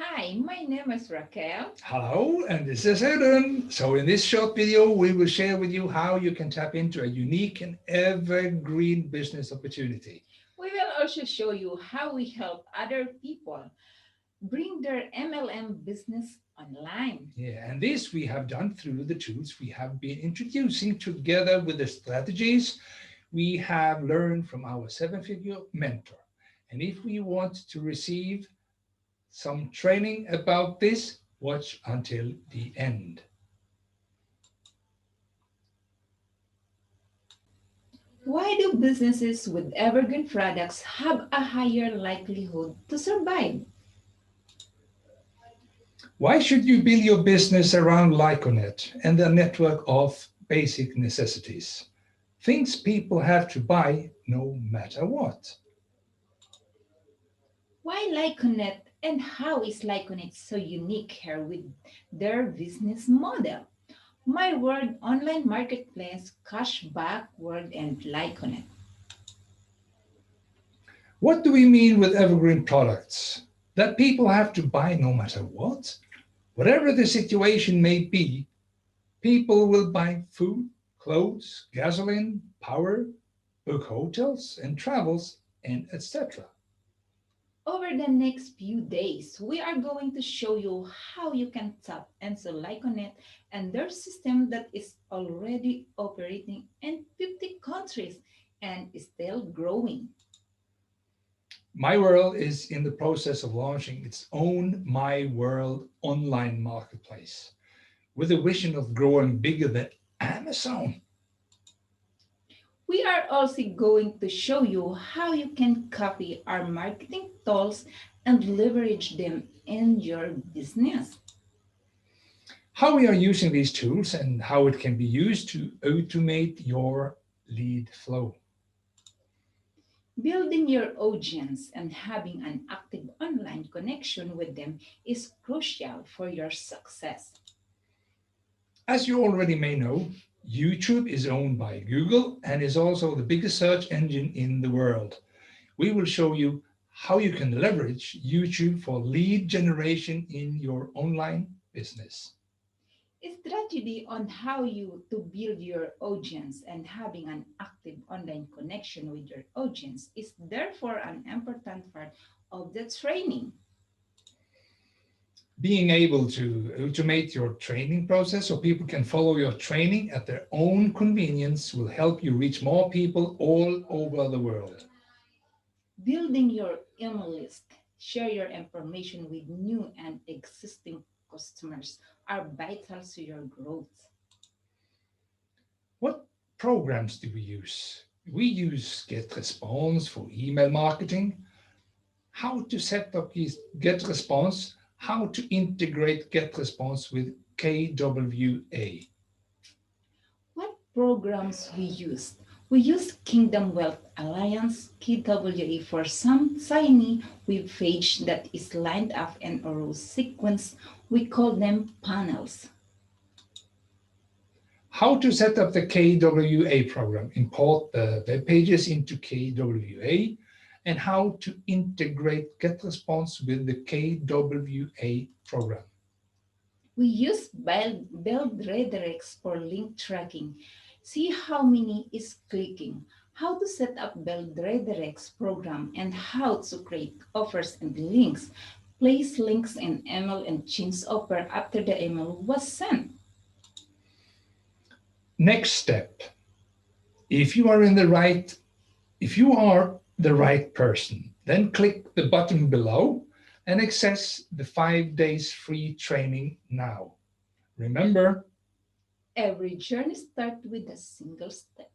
Hi, my name is Raquel. Hello, and this is Eden. So in this short video, we will share with you how you can tap into a unique and evergreen business opportunity. We will also show you how we help other people bring their MLM business online. Yeah, and this we have done through the tools we have been introducing together with the strategies we have learned from our seven-figure mentor. And if we want to receive some training about this, watch until the end. Why do businesses with Evergreen Products have a higher likelihood to survive? Why should you build your business around Lyconet and the network of basic necessities? Things people have to buy no matter what. Why Lyconet and how is Lyconet so unique here with their business model? My Word Online Marketplace, Cashback Word, and Lyconet. What do we mean with evergreen products? That people have to buy no matter what? Whatever the situation may be, people will buy food, clothes, gasoline, power, book hotels and travels, and etc. Over the next few days, we are going to show you how you can tap into Lyconet and their system that is already operating in 50 countries and is still growing. My World is in the process of launching its own My World online marketplace with a vision of growing bigger than Amazon. We are also going to show you how you can copy our marketing tools and leverage them in your business. How we are using these tools and how it can be used to automate your lead flow. Building your audience and having an active online connection with them is crucial for your success. As you already may know, YouTube is owned by Google and is also the biggest search engine in the world. We will show you how you can leverage YouTube for lead generation in your online business. A strategy on how you to build your audience and having an active online connection with your audience is therefore an important part of the training. Being able to automate your training process so people can follow your training at their own convenience will help you reach more people all over the world. Building your email list, share your information with new and existing customers are vital to your growth. What programs do we use? We use GetResponse for email marketing, how to set up GetResponse, how to integrate GetResponse with KWA. What programs we use? We use Kingdom Wealth Alliance, KWA, for some tiny web page that is lined up in a row sequence. We call them panels. How to set up the KWA program, import the web pages into KWA, and how to integrate GetResponse with the KWA program. We use build redirects for link tracking. See how many is clicking, how to set up build redirects program, and how to create offers and links. Place links in email and change offer after the email was sent. Next step, if you are the right person, then click the button below and access the 5 days free training now. Remember, Every journey starts with a single step.